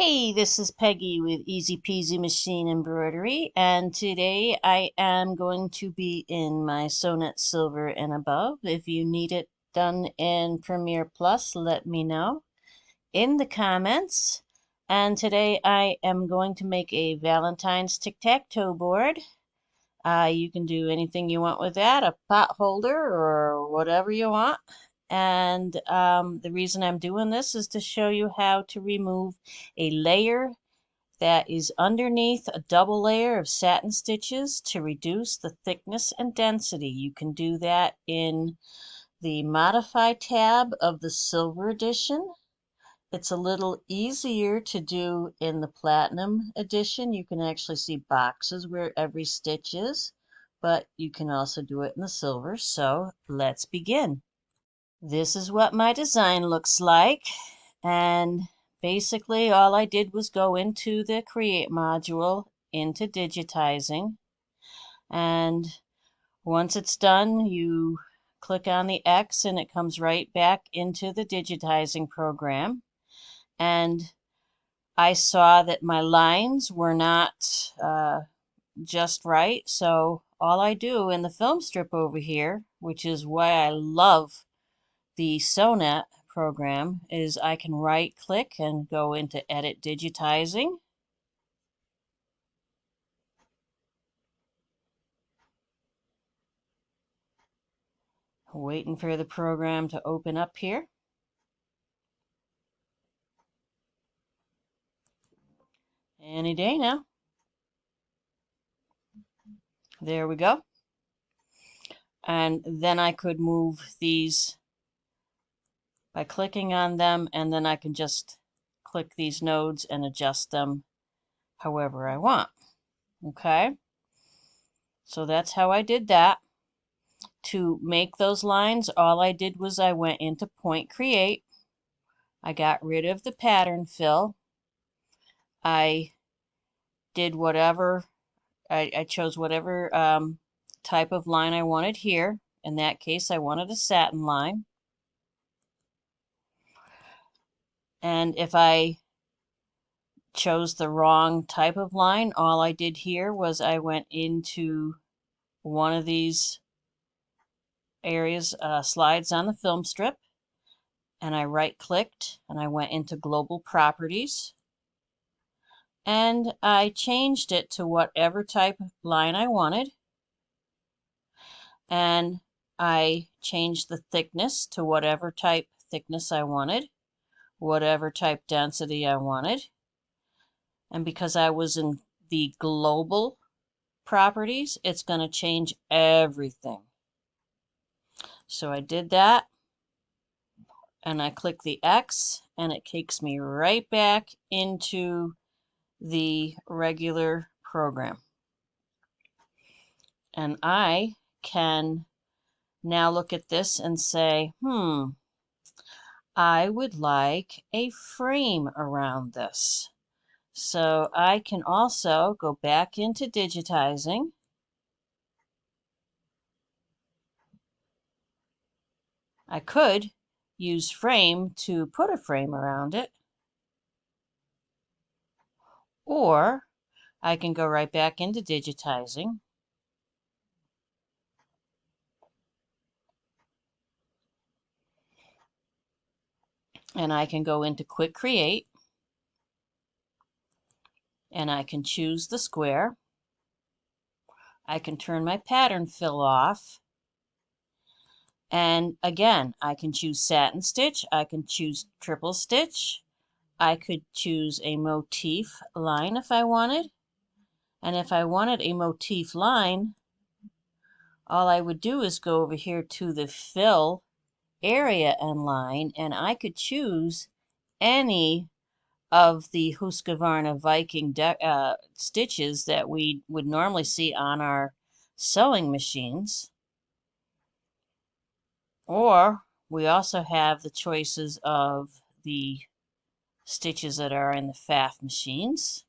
Hey, this is Peggy with Easy Peasy Machine Embroidery, and today I am going to be in my MySewNet Silver and above. If you need it done in Premiere Plus, let me know in the comments. And today I am going to make a Valentine's tic-tac-toe board. You can do anything you want with that, a pot holder or whatever you want. And the reason I'm doing this is to show you how to remove a layer that is underneath a double layer of satin stitches to reduce the thickness and density. You can do that in the Modify tab of the Silver Edition. It's a little easier to do in the Platinum Edition. You can actually see boxes where every stitch is, but you can also do it in the Silver. So let's begin. This is what my design looks like, and basically all I did was go into the Create module, into digitizing, and once it's done you click on the X and it comes right back into the digitizing program. And I saw that my lines were not just right, so all I do in the film strip over here, which is why I love the MySewNet program, is I can right click and go into Edit Digitizing. Waiting for the program to open up here. Any day now. There we go. And then I could move these by clicking on them, and then I can just click these nodes and adjust them however I want. Okay, so that's how I did that. To make those lines, all I did was I went into Point Create. I got rid of the pattern fill. I did whatever, I chose whatever type of line I wanted here. In that case, I wanted a satin line. And if I chose the wrong type of line, all I did here was I went into one of these areas, slides on the film strip, and I right clicked and I went into Global Properties, and I changed it to whatever type of line I wanted, and I changed the thickness to whatever type thickness I wanted, whatever type density I wanted. And because I was in the global properties, it's going to change everything. So I did that, and I click the X, and it takes me right back into the regular program. And I can now look at this and say, I would like a frame around this. So I can also go back into digitizing. I could use frame to put a frame around it, or I can go right back into digitizing. And I can go into Quick Create, and I can choose the square. I can turn my pattern fill off. And again, I can choose satin stitch, I can choose triple stitch, I could choose a motif line if I wanted. And if I wanted a motif line, all I would do is go over here to the fill area and line, and I could choose any of the Husqvarna Viking stitches that we would normally see on our sewing machines. Or we also have the choices of the stitches that are in the FAF machines,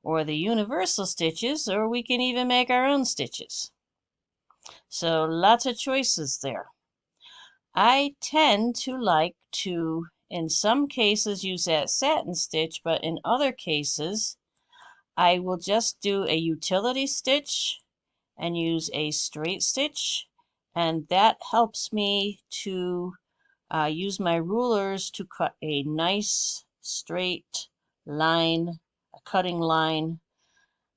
or the universal stitches, or we can even make our own stitches. So lots of choices there. I tend to like to in some cases use that satin stitch, but in other cases I will just do a utility stitch and use a straight stitch, and that helps me to use my rulers to cut a nice straight line, a cutting line,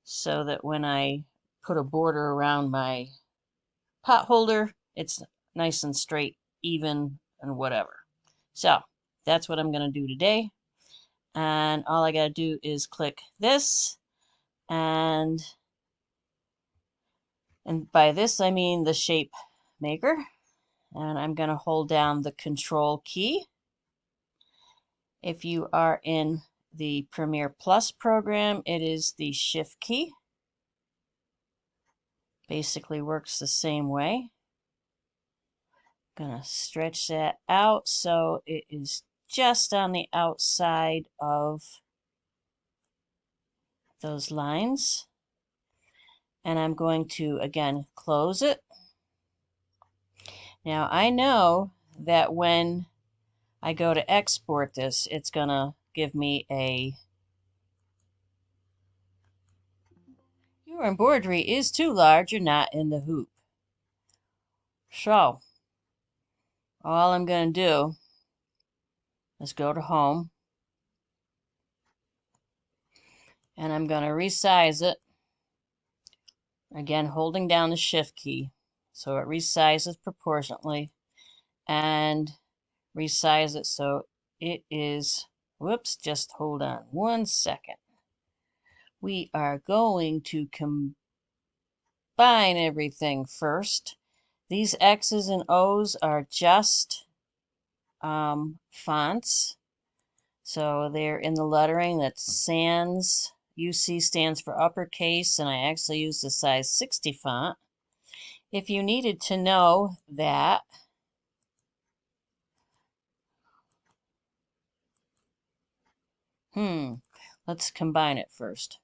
so that when I put a border around my pot holder, it's nice and straight, even, and whatever. So that's what I'm going to do today. And all I got to do is click this, and by this I mean the shape maker. And I'm going to hold down the Control key. If you are in the Premiere Plus program, it is the Shift key. Basically works the same way. Gonna stretch that out so it is just on the outside of those lines. And I'm going to again close it. Now I know that when I go to export this, it's gonna give me a your embroidery is too large, you're not in the hoop. So all I'm gonna do is go to home, and I'm gonna resize it, again holding down the Shift key so it resizes proportionately, and resize it so it is, whoops, just hold on 1 second. We are going to combine everything first. These X's and O's are just fonts. So they're in the lettering that's sans. UC stands for uppercase, and I actually use the size 60 font. If you needed to know that, let's combine it first.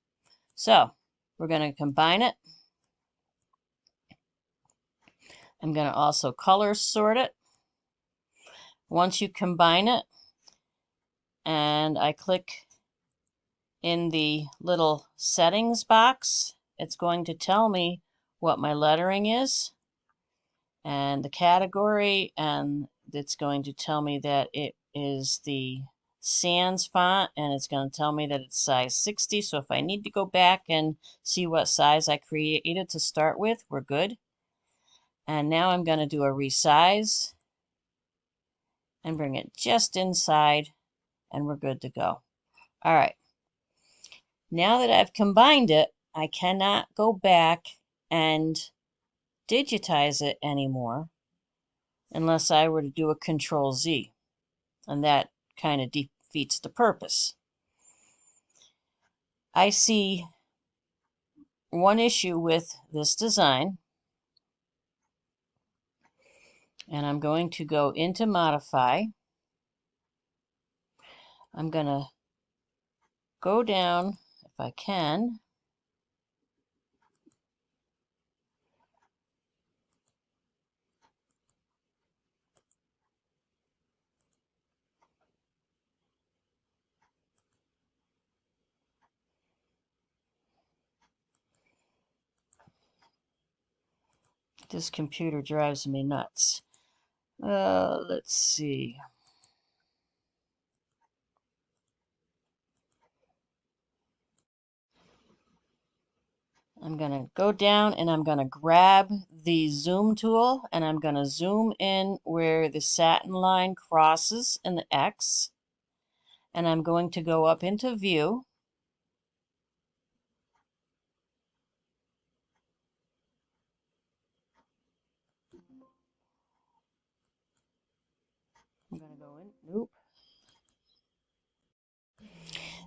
So we're going to combine it. I'm going to also color sort it. Once you combine it, and I click in the little settings box, it's going to tell me what my lettering is and the category, and it's going to tell me that it is the sans font, and it's going to tell me that it's size 60. So if I need to go back and see what size I created to start with, we're good. And now I'm going to do a resize and bring it just inside, and we're good to go. All right. Now that I've combined it, I cannot go back and digitize it anymore unless I were to do a Control Z, and that kind of defeats the purpose. I see one issue with this design, and I'm going to go into Modify. I'm going to go down, if I can, this computer drives me nuts. Let's see. I'm going to go down and I'm going to grab the zoom tool, and I'm going to zoom in where the satin line crosses in the X, and I'm going to go up into view. I'm going to go in. Nope.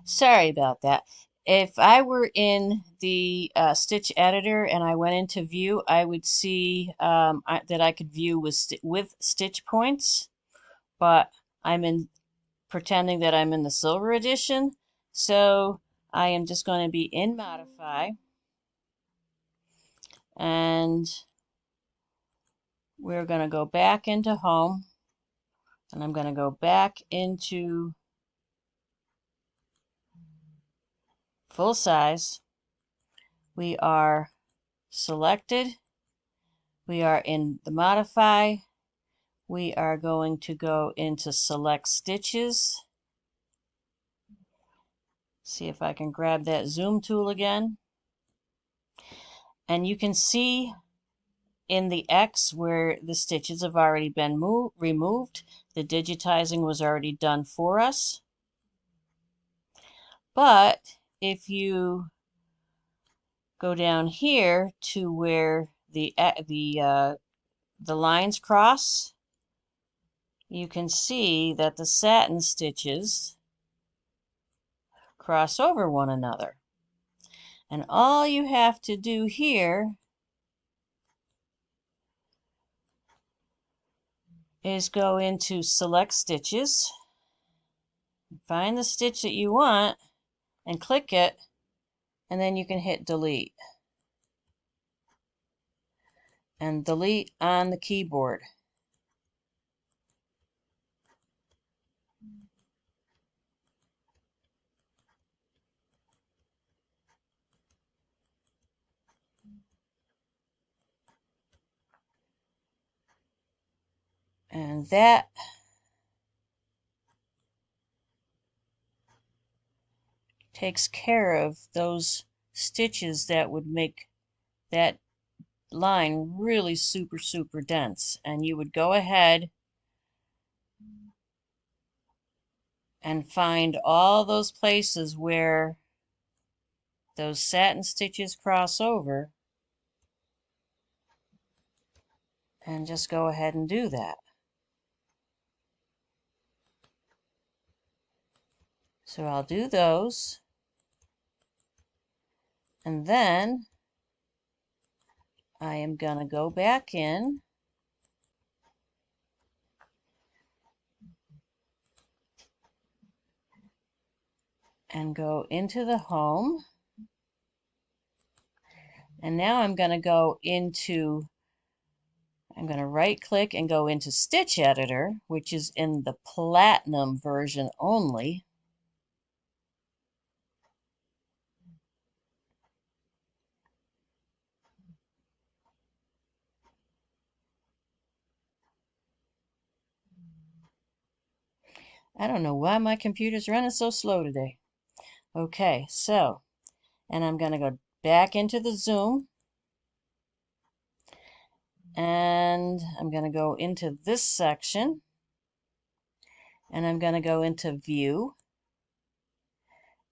Sorry about that. If I were in the stitch editor and I went into view, I would see that I could view with stitch points, but I'm in pretending that I'm in the silver edition, so I am just going to be in Modify, and we're going to go back into Home, And I'm going to go back into full size. We are selected. We are in the modify. We are going to go into select stitches. See if I can grab that zoom tool again. And you can see in the X where the stitches have already been removed. The digitizing was already done for us. But if you go down here to where the lines cross, you can see that the satin stitches cross over one another. And all you have to do here is go into select stitches, find the stitch that you want and click it, and then you can hit delete. And delete on the keyboard. And that takes care of those stitches that would make that line really super dense. And you would go ahead and find all those places where those satin stitches cross over and just go ahead and do that. So I'll do those, and then I am going to go back in and go into the home. And now I'm going to go into, I'm going to right click and go into Stitch Editor, which is in the Platinum version only. I don't know why my computer's running so slow today. Okay, so, and I'm going to go back into the zoom, and I'm going to go into this section, and I'm going to go into view,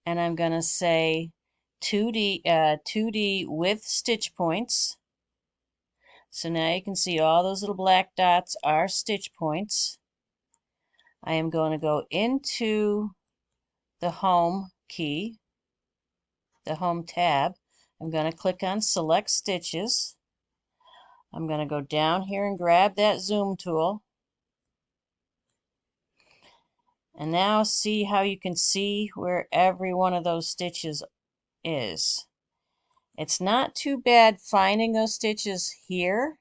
and I'm going to say 2D with stitch points. So now you can see all those little black dots are stitch points. I am going to go into the home key, the home tab. I'm going to click on select stitches. I'm going to go down here and grab that zoom tool. And now see how you can see where every one of those stitches is. It's not too bad finding those stitches here,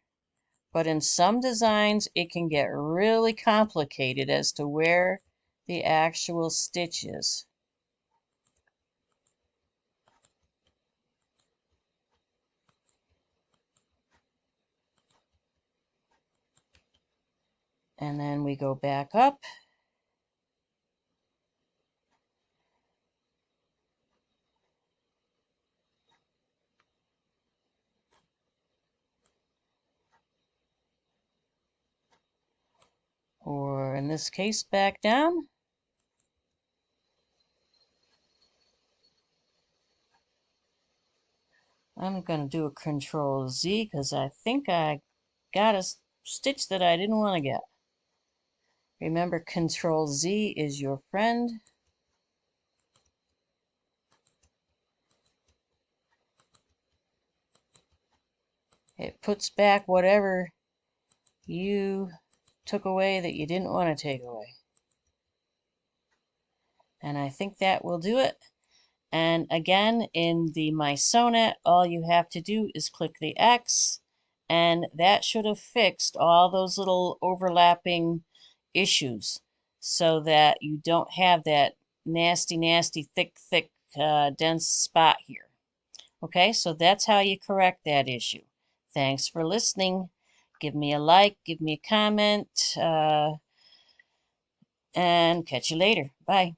but in some designs it can get really complicated as to where the actual stitch is. And then we go back up. Or in this case, back down. I'm going to do a Control Z because I think I got a stitch that I didn't want to get. Remember, Control Z is your friend. It puts back whatever you took away that you didn't want to take away. And I think that will do it. And again, in the MySewNet, all you have to do is click the X, and that should have fixed all those little overlapping issues so that you don't have that nasty, thick, dense spot here. Okay, so that's how you correct that issue. Thanks for listening. Give me a like, give me a comment, and catch you later. Bye.